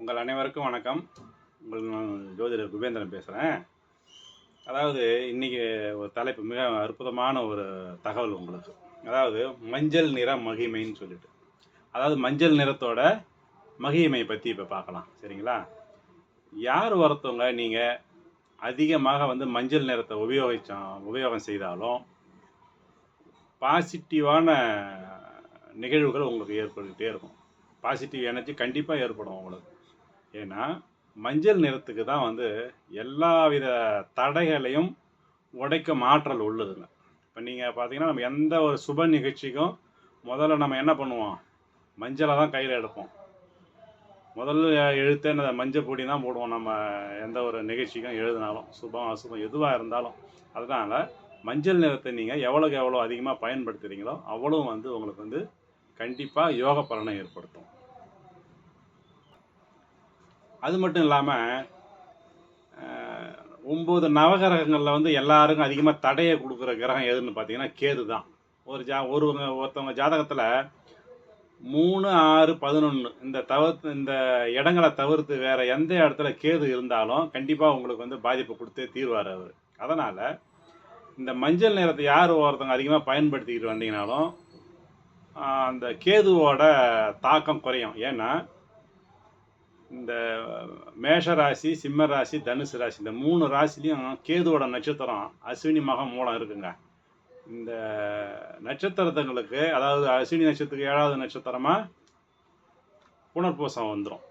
உங்கள் அனைவருக்கும் வணக்கம். நான் ஜோதிடர் குபேந்திரன் பேசுகிறேன். அதாவது இன்றைக்கி ஒரு தலைப்பு மிக அற்புதமான ஒரு தகவல் உங்களுக்கு. அதாவது மஞ்சள் நிற மகிமைன்னு சொல்லிட்டு, அதாவது மஞ்சள் நிறத்தோட மகிமை பற்றி இப்போ பார்க்கலாம். சரிங்களா? யார் ஒருத்தவங்க நீங்கள் அதிகமாக மஞ்சள் நிறத்தை உபயோகம் செய்தாலும் பாசிட்டிவான நிகழ்வுகள் உங்களுக்கு ஏற்பட்டுக்கிட்டே இருக்கும். பாசிட்டிவ் எனர்ஜி கண்டிப்பாக ஏற்படும் உங்களுக்கு. ஏன்னா மஞ்சள் நிறத்துக்கு தான் எல்லா தடைகளையும் உடைக்கும் ஆற்றல் உள்ளதுங்க. இப்போ நீங்கள் பார்த்தீங்கன்னா, நம்ம எந்த ஒரு சுப நிகழ்ச்சிக்கும் முதல்ல நம்ம என்ன பண்ணுவோம்? மஞ்சளை தான் கையில் எடுப்போம். முதல்ல எழுத்தே மஞ்சள் பொடி தான் போடுவோம். நம்ம எந்த ஒரு நிகழ்ச்சிக்கும் எழுதினாலும், சுபம் அசுபம் எதுவாக இருந்தாலும். அதனால் மஞ்சள் நிறத்தை நீங்கள் எவ்வளோக்கு எவ்வளோ அதிகமாக பயன்படுத்துகிறீங்களோ அவ்வளோ உங்களுக்கு கண்டிப்பாக யோக பலனை ஏற்படுத்தும். அது மட்டும் இல்லாமல் 9 நவகிரகங்களில் எல்லாருக்கும் அதிகமாக தடையை கொடுக்குற கிரகம் எதுன்னு பார்த்தீங்கன்னா கேது தான். ஒருத்தவங்க ஜாதகத்தில் 3, 6, 11 இந்த இடங்களை தவிர்த்து வேறு எந்த இடத்துல கேது இருந்தாலும் கண்டிப்பாக உங்களுக்கு பாதிப்பு கொடுத்தே தீர்வார் அவர். அதனால் இந்த மஞ்சள் நிறத்தை யார் ஒருத்தவங்க அதிகமாக பயன்படுத்திக்கிட்டு வந்தீங்கனாலும் அந்த கேதுவோட தாக்கம் குறையும். ஏன்னா இந்த மேஷ ராசி, சிம்ம ராசி, தனுசு ராசி, இந்த 3 ராசிலையும் கேதுவோட நட்சத்திரம் அஸ்வினி மகம் மூலம் இருக்குங்க. இந்த நட்சத்திரத்துங்களுக்கு, அதாவது அஸ்வினி நட்சத்திரத்துக்கு 7வது நட்சத்திரமாக புனர்பூசம் வந்துடும்.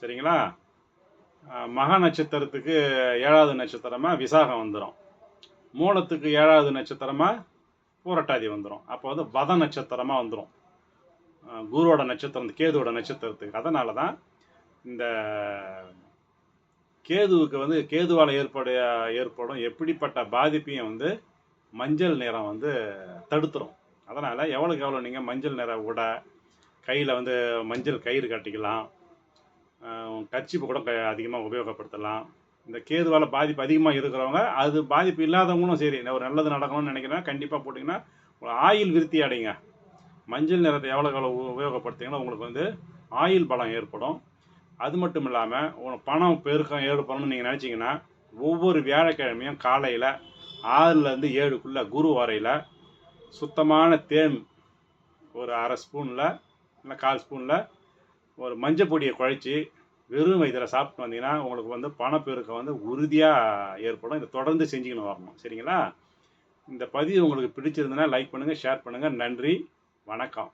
சரிங்களா? மக நட்சத்திரத்துக்கு 7வது நட்சத்திரமாக விசாகம் வந்துடும். மூலத்துக்கு 7வது நட்சத்திரமாக பூரட்டாதி வந்துடும். அப்போ வத நட்சத்திரமாக வந்துடும் குருவோட நட்சத்திரம், கேதுவோட நட்சத்திரத்துக்கு. அதனால தான் இந்த கேதுவுக்கு கேதுவால் ஏற்படும் எப்படிப்பட்ட பாதிப்பையும் மஞ்சள் நிறம் தடுத்துரும். அதனால் எவ்வளோக்கு எவ்வளோ நீங்கள் மஞ்சள் நிற உடை, கையில் மஞ்சள் கயிறு கட்டிக்கலாம், கர்ச்சீப்பு கூட அதிகமாக உபயோகப்படுத்தலாம். இந்த கேதுவால் பாதிப்பு அதிகமாக இருக்கிறவங்க, அது பாதிப்பு இல்லாதவங்களும் சரி, ஒரு நல்லது நடக்கணும்னு நினைக்கிறேன், கண்டிப்பாக போட்டிங்கன்னா ஆயுள் விருத்தி அடைங்க. மஞ்சள் நிறத்தை எவ்வளோக்கு எவ்வளோ உபயோகப்படுத்திங்கன்னா உங்களுக்கு ஆயுள் பலம் ஏற்படும். அது மட்டும் இல்லாமல் பணம் பெருக்கம் ஏற்படணும்னு நீங்கள் நினச்சிங்கன்னா, ஒவ்வொரு வியாழக்கிழமையும் காலையில் 6லேருந்து 7க்குள்ளே குரு வரையில் சுத்தமான தேன் ஒரு 1/2 ஸ்பூனில் இல்லை 1/4 ஸ்பூனில் ஒரு மஞ்சள் பொடியை குழைச்சி வெறும் வயிற்றில் சாப்பிட்டு வந்தீங்கன்னா உங்களுக்கு பணப்பெருக்கம் உறுதியாக ஏற்படும். இதை தொடர்ந்து செஞ்சுக்கணும் வரணும். சரிங்களா? இந்த பதிவு உங்களுக்கு பிடிச்சிருந்ததுன்னா லைக் பண்ணுங்கள், ஷேர் பண்ணுங்கள். நன்றி, வணக்கம்.